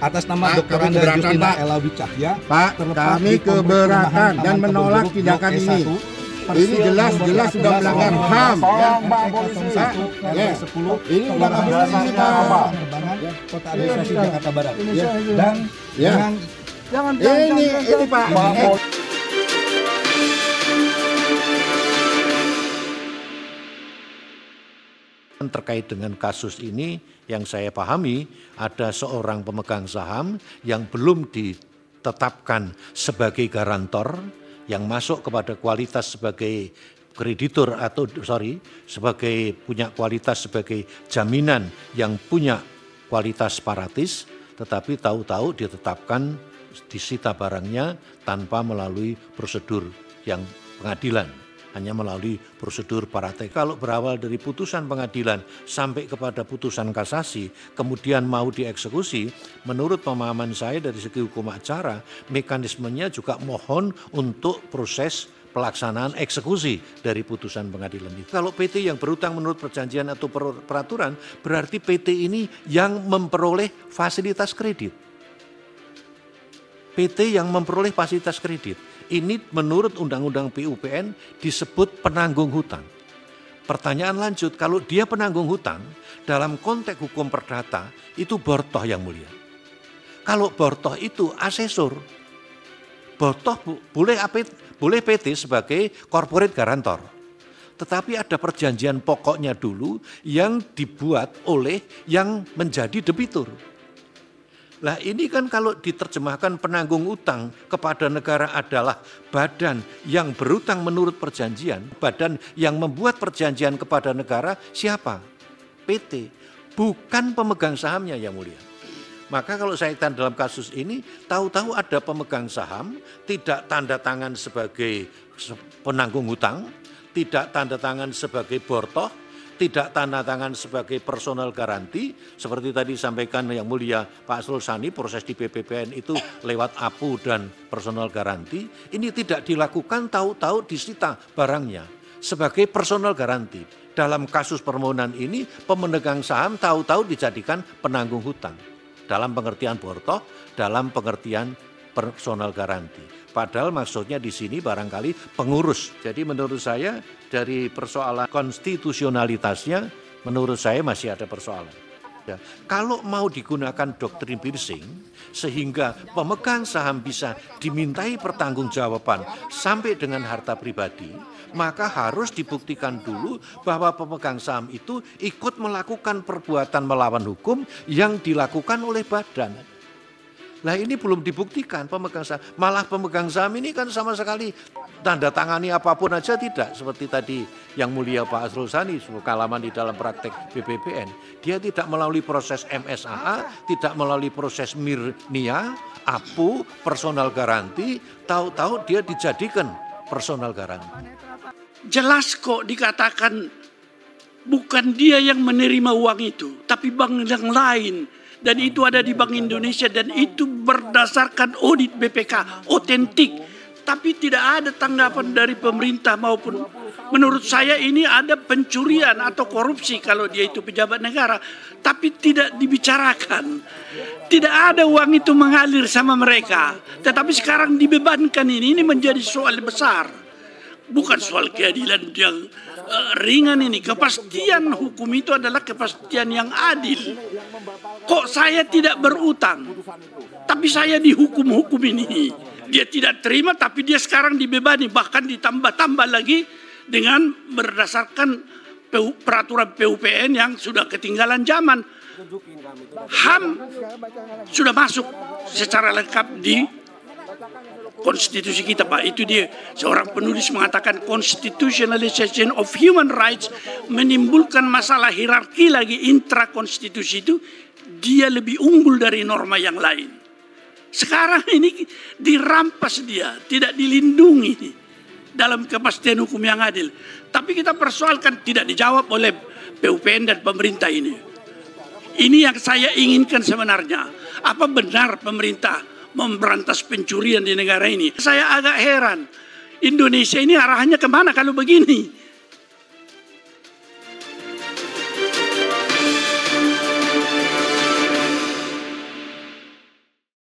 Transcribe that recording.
Atas nama Pak, Dr. kami Anda keberatan, Justina Pak. Ella Wicahya, Pak, terletak kami di Komplek keberatan Perumahan dan Taman menolak Kebun Jeruk, tindakan Blok ini. E1, Ini jelas sudah melanggar HAM. Ini udah nggak benar ini, Pak. Penerbangan Kota Administrasi Jakarta Barat. Dan Jangan ini Pak. Terkait dengan kasus ini yang saya pahami ada seorang pemegang saham yang belum ditetapkan sebagai garantor yang masuk kepada kualitas sebagai kreditur atau sebagai punya kualitas sebagai jaminan yang punya kualitas separatis, tetapi tahu-tahu ditetapkan disita barangnya tanpa melalui prosedur yang pengadilan, hanya melalui prosedur parate. Kalau berawal dari putusan pengadilan sampai kepada putusan kasasi, kemudian mau dieksekusi, menurut pemahaman saya dari segi hukum acara, mekanismenya juga mohon untuk proses pelaksanaan eksekusi dari putusan pengadilan itu. Kalau PT yang berutang menurut perjanjian atau peraturan, berarti PT ini yang memperoleh fasilitas kredit. PT yang memperoleh fasilitas kredit. Ini menurut Undang-Undang PUPN disebut penanggung hutang. Pertanyaan lanjut, kalau dia penanggung hutang, dalam konteks hukum perdata, itu bortoh yang mulia. Kalau bortoh itu asesor, bortoh boleh PT sebagai corporate garantor. Tetapi ada perjanjian pokoknya dulu yang dibuat oleh yang menjadi debitur. Lah ini kan kalau diterjemahkan penanggung utang kepada negara adalah badan yang berutang menurut perjanjian. Badan yang membuat perjanjian kepada negara siapa? PT, bukan pemegang sahamnya yang mulia. Maka kalau saya tanda dalam kasus ini, tahu-tahu ada pemegang saham, tidak tanda tangan sebagai penanggung hutang, tidak tanda tangan sebagai bortoh, tidak tanda tangan sebagai personal garanti, seperti tadi sampaikan yang mulia Pak Asrul Sani, proses di PPPN itu lewat APU dan personal garanti, ini tidak dilakukan tahu-tahu disita barangnya sebagai personal garanti. Dalam kasus permohonan ini, pemegang saham tahu-tahu dijadikan penanggung hutang. Dalam pengertian bortoh, dalam pengertian personal garanti. Padahal maksudnya di sini barangkali pengurus. Jadi menurut saya dari persoalan konstitusionalitasnya, menurut saya masih ada persoalan. Ya, kalau mau digunakan doktrin Pirsing, sehingga pemegang saham bisa dimintai pertanggungjawaban sampai dengan harta pribadi, maka harus dibuktikan dulu bahwa pemegang saham itu ikut melakukan perbuatan melawan hukum yang dilakukan oleh badan. Nah ini belum dibuktikan pemegang saham. Malah pemegang saham ini kan sama sekali tanda tangani apapun aja tidak. Seperti tadi yang mulia Pak Asrul Sani, pengalaman di dalam praktek BPPN. Dia tidak melalui proses MSAA, tidak melalui proses Mirnia, APU, personal garanti. Tahu-tahu dia dijadikan personal garanti. Jelas kok dikatakan bukan dia yang menerima uang itu, tapi bank yang lain. Dan itu ada di Bank Indonesia dan itu berdasarkan audit BPK, otentik. Tapi tidak ada tanggapan dari pemerintah maupun menurut saya ini ada pencurian atau korupsi kalau dia itu pejabat negara. Tapi tidak dibicarakan. Tidak ada uang itu mengalir sama mereka. Tetapi sekarang dibebankan ini menjadi soal besar. Bukan soal keadilan yang ringan ini. Kepastian hukum itu adalah kepastian yang adil. Kok saya tidak berutang, tapi saya dihukum-hukum ini. Dia tidak terima, tapi dia sekarang dibebani. Bahkan ditambah-tambah lagi dengan berdasarkan peraturan PUPN yang sudah ketinggalan zaman. HAM sudah masuk secara lengkap di konstitusi kita, Pak. Itu dia, seorang penulis mengatakan constitutionalization of human rights menimbulkan masalah hierarki lagi intra konstitusi itu, dia lebih unggul dari norma yang lain. Sekarang ini dirampas dia, tidak dilindungi dalam kepastian hukum yang adil. Tapi kita persoalkan tidak dijawab oleh PUPN dan pemerintah ini. Ini yang saya inginkan sebenarnya. Apa benar pemerintah memberantas pencurian di negara ini? Saya agak heran. Indonesia ini arahnya kemana kalau begini?